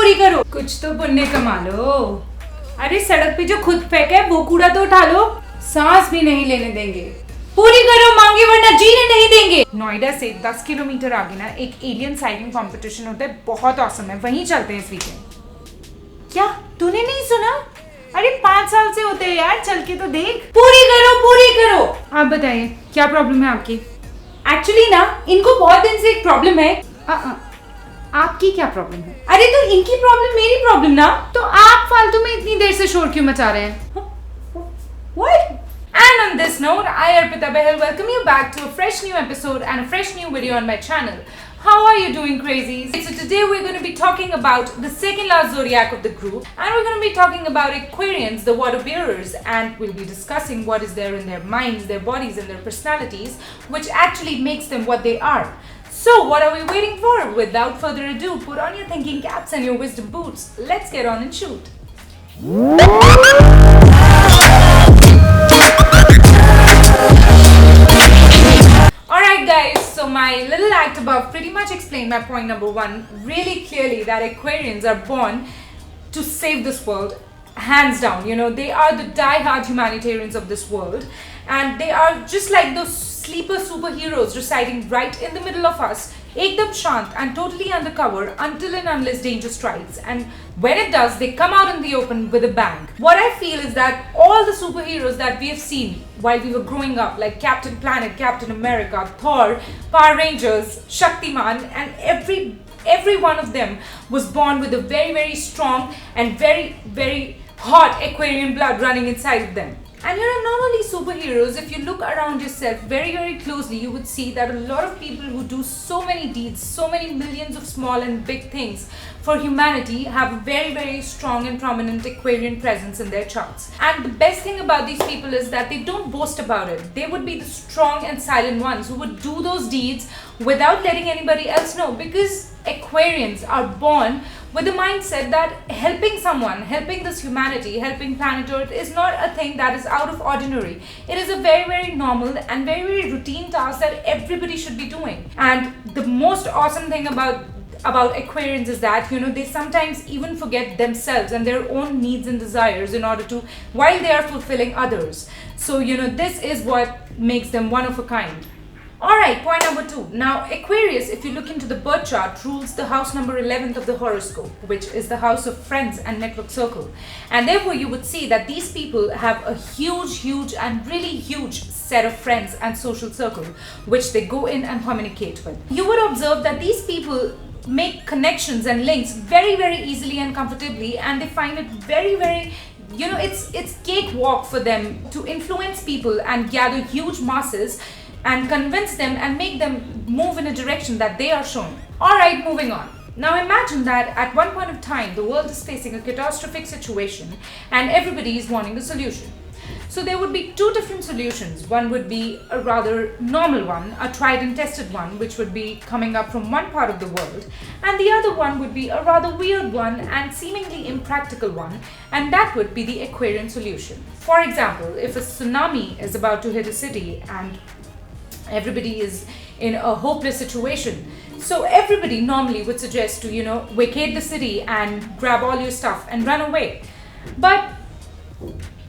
पूरी करो। कुछ तो पुण्य कमा लो। अरे सड़क पे जो खुद फेंके वो कूड़ा तो उठा लो। सांस भी नहीं लेने देंगे। पूरी करो मांगे वरना जीने नहीं देंगे। नोएडा से 10 किलोमीटर आगे ना एक एलियन साइटिंग कंपटीशन होता है, बहुत ऑसम है, वहीं चलते हैं इस वीकेंड। क्या तूने नहीं सुना? अरे 5 साल से होते हैं यार, चल के तो देख। पूरी करो पूरी करो। आप बताइए क्या प्रॉब्लम है आपकी? एक्चुअली ना इनको बहुत दिन से एक प्रॉब्लम है। आपकी क्या प्रॉब्लम है? अरे तो इनकी प्रॉब्लम मेरी प्रॉब्लम ना। तो आप फालतू में इतनी देर से शोर क्यों मचा रहे हैं? What? And on this note, I, arpitabahl, welcome you back to a fresh new episode and a fresh new video on my channel. How are you doing, crazies? So today we're going to be talking about the second last zodiac of the group, and we're going to be talking about Aquarians, the water bearers, and we'll be discussing what is there in their minds, their bodies and their personalities, which actually makes them what they are. So what are we waiting for? Without further ado, put on your thinking caps and your wisdom boots. Let's get on and shoot. Alright guys, so my little act above pretty much explained my point number 1 really clearly, that Aquarians are born to save this world, hands down. You know, they are the die-hard humanitarians of this world, and they are just like those sleeper superheroes residing right in the middle of us, ekdam shant and totally undercover until and unless danger strikes, and when it does, they come out in the open with a bang. What I feel is that all the superheroes that we have seen while we were growing up, like Captain Planet, Captain America, Thor, Power Rangers, Shaktiman, and every one of them was born with a very, very strong and very, very hot Aquarian blood running inside of them. And you know, not only superheroes, if you look around yourself very, very closely, you would see that a lot of people who do so many deeds, so many millions of small and big things for humanity have a very, very strong and prominent Aquarian presence in their charts. And the best thing about these people is that they don't boast about it. They would be the strong and silent ones who would do those deeds without letting anybody else know, because Aquarians are born with the mindset that helping someone, helping this humanity, helping planet Earth is not a thing that is out of ordinary. It is a very, very normal and very, very routine task that everybody should be doing. And the most awesome thing about Aquarians is that, you know, they sometimes even forget themselves and their own needs and desires in order to, while they are fulfilling others. So, you know, this is what makes them one of a kind. Alright, point number 2. Now, Aquarius, if you look into the birth chart, rules the house number 11th of the horoscope, which is the house of friends and network circle. And therefore, you would see that these people have a huge and really huge set of friends and social circle, which they go in and communicate with. You would observe that these people make connections and links very, very easily and comfortably, and they find it very, very, you know, it's cakewalk for them to influence people and gather huge masses and convince them and make them move in a direction that they are shown. Alright, moving on. Now imagine that at one point of time, the world is facing a catastrophic situation and everybody is wanting a solution. So there would be 2 different solutions. One would be a rather normal one, a tried and tested one, which would be coming up from one part of the world, and the other one would be a rather weird one and seemingly impractical one, and that would be the Aquarian solution. For example, if a tsunami is about to hit a city and everybody is in a hopeless situation, so everybody normally would suggest to, you know, vacate the city and grab all your stuff and run away. But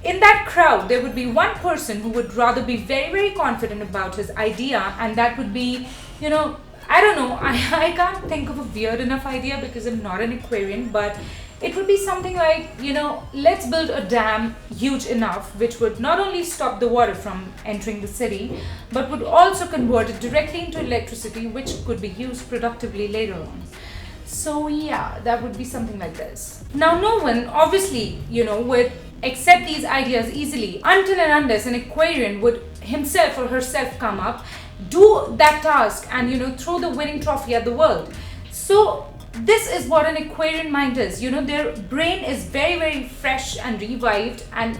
in that crowd, there would be one person who would rather be very, very confident about his idea, and that would be, you know, I don't know, I can't think of a weird enough idea because I'm not an Aquarian, but it would be something like, you know, let's build a dam huge enough which would not only stop the water from entering the city, but would also convert it directly into electricity, which could be used productively later on. So yeah, that would be something like this. Now, no one obviously, you know, would accept these ideas easily until and unless an Aquarian would himself or herself come up, do that task, and, you know, throw the winning trophy at the world. So this is what an Aquarian mind is. You know, their brain is very, very fresh and revived, and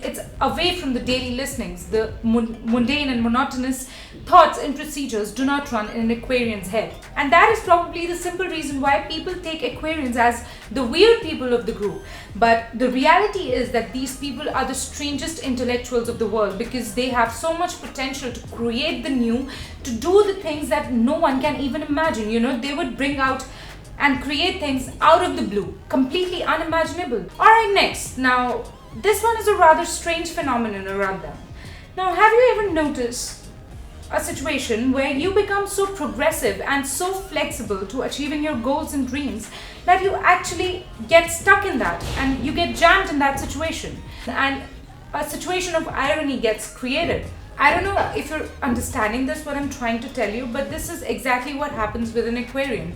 it's away from the daily listenings. The mundane and monotonous thoughts and procedures do not run in an Aquarian's head. And that is probably the simple reason why people take Aquarians as the weird people of the group. But the reality is that these people are the strangest intellectuals of the world, because they have so much potential to create the new, to do the things that no one can even imagine. You know, they would bring out and create things out of the blue, completely unimaginable. Alright, next. Now, this one is a rather strange phenomenon around them. Now, have you ever noticed a situation where you become so progressive and so flexible to achieving your goals and dreams that you actually get stuck in that and you get jammed in that situation, and a situation of irony gets created? I don't know if you're understanding this, what I'm trying to tell you, but this is exactly what happens with an Aquarian.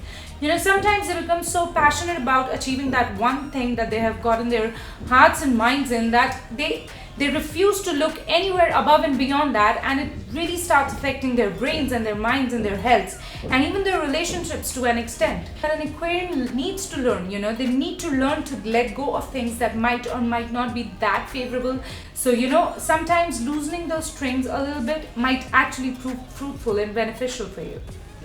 Sometimes they become so passionate about achieving that one thing that they have gotten their hearts and minds in, that they refuse to look anywhere above and beyond that, and it really starts affecting their brains and their minds and their health and even their relationships to an extent. And an Aquarian needs to learn, they need to learn to let go of things that might or might not be that favorable. So, sometimes loosening those strings a little bit might actually prove fruitful and beneficial for you.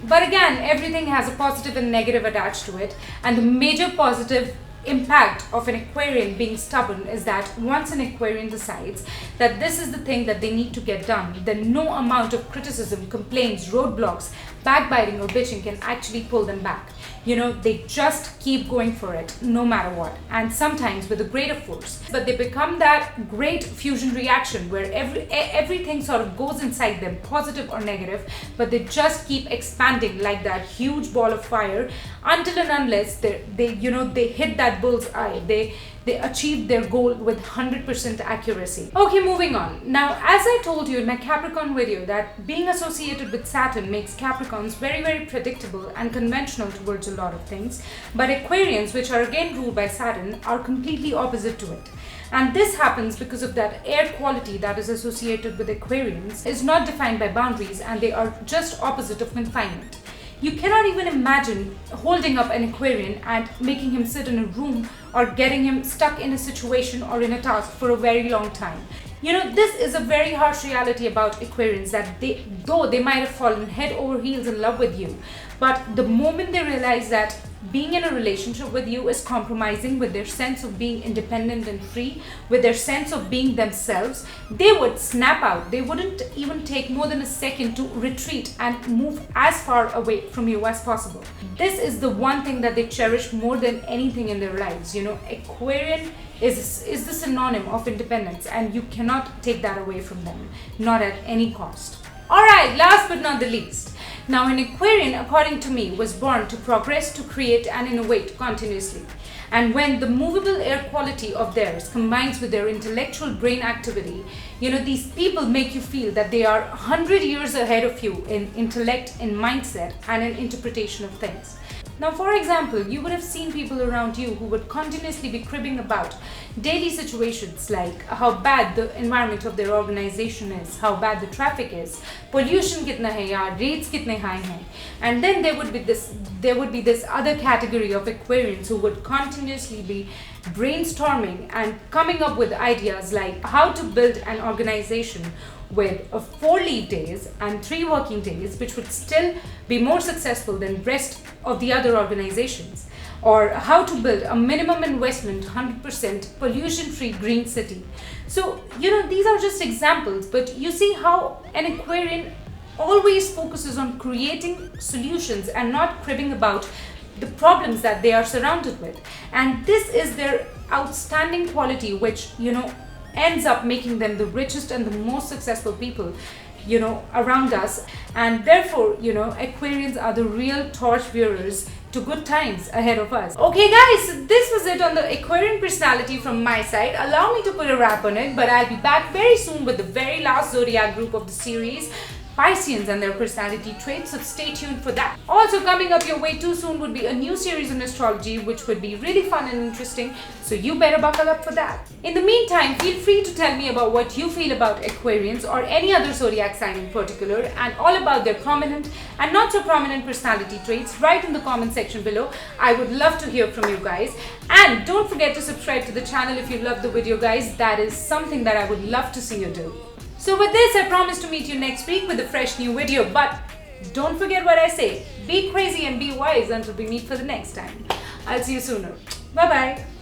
But again, everything has a positive and negative attached to it, and the major positive impact of an Aquarian being stubborn is that once an Aquarian decides that this is the thing that they need to get done, then no amount of criticism, complaints, roadblocks, backbiting or bitching can actually pull them back. They just keep going for it no matter what, and sometimes with a greater force. But they become that great fusion reaction where everything sort of goes inside them, positive or negative, but they just keep expanding like that huge ball of fire until and unless they hit that bull's eye. They achieved their goal with 100% accuracy. Okay, moving on. Now, as I told you in my Capricorn video, that being associated with Saturn makes Capricorns very, very predictable and conventional towards a lot of things. But Aquarians, which are again ruled by Saturn, are completely opposite to it. And this happens because of that air quality that is associated with Aquarians is not defined by boundaries, and they are just opposite of confinement. You cannot even imagine holding up an Aquarian and making him sit in a room or getting him stuck in a situation or in a task for a very long time. This is a very harsh reality about Aquarians, that though they might have fallen head over heels in love with you, but the moment they realize that being in a relationship with you is compromising with their sense of being independent and free, with their sense of being themselves, they would snap out. They wouldn't even take more than a second to retreat and move as far away from you as possible. This is the one thing that they cherish more than anything in their lives. Aquarian is the synonym of independence, and you cannot take that away from them, not at any cost. Alright, last but not the least. Now, an Aquarian, according to me, was born to progress, to create and innovate continuously. And when the movable air quality of theirs combines with their intellectual brain activity, these people make you feel that they are 100 years ahead of you in intellect, in mindset, and in interpretation of things. Now, for example, you would have seen people around you who would continuously be cribbing about daily situations like how bad the environment of their organization is, how bad the traffic is, pollution kitna hai yaar, rates kitne high hai. And then there would be this other category of Aquarians who would continuously be brainstorming and coming up with ideas like how to build an organization with 4 leave days and 3 working days, which would still be more successful than rest of the other organizations, or how to build a minimum investment 100% pollution-free green city. So these are just examples, but you see how an Aquarian always focuses on creating solutions and not cribbing about the problems that they are surrounded with. And this is their outstanding quality, which ends up making them the richest and the most successful people around us. And therefore Aquarians are the real torch bearers to good times ahead of us. Okay guys, this was it on the Aquarian personality from my side. Allow me to put a wrap on it, but I'll be back very soon with the very last zodiac group of the series, Pisceans and their personality traits, so stay tuned for that. Also coming up your way too soon would be a new series on astrology, which would be really fun and interesting, so you better buckle up for that. In the meantime, feel free to tell me about what you feel about Aquarians or any other zodiac sign in particular, and all about their prominent and not so prominent personality traits right in the comment section below. I would love to hear from you guys. And don't forget to subscribe to the channel if you love the video, guys. That is something that I would love to see you do. So with this, I promise to meet you next week with a fresh new video. But don't forget what I say. Be crazy and be wise until we meet for the next time. I'll see you sooner. Bye-bye.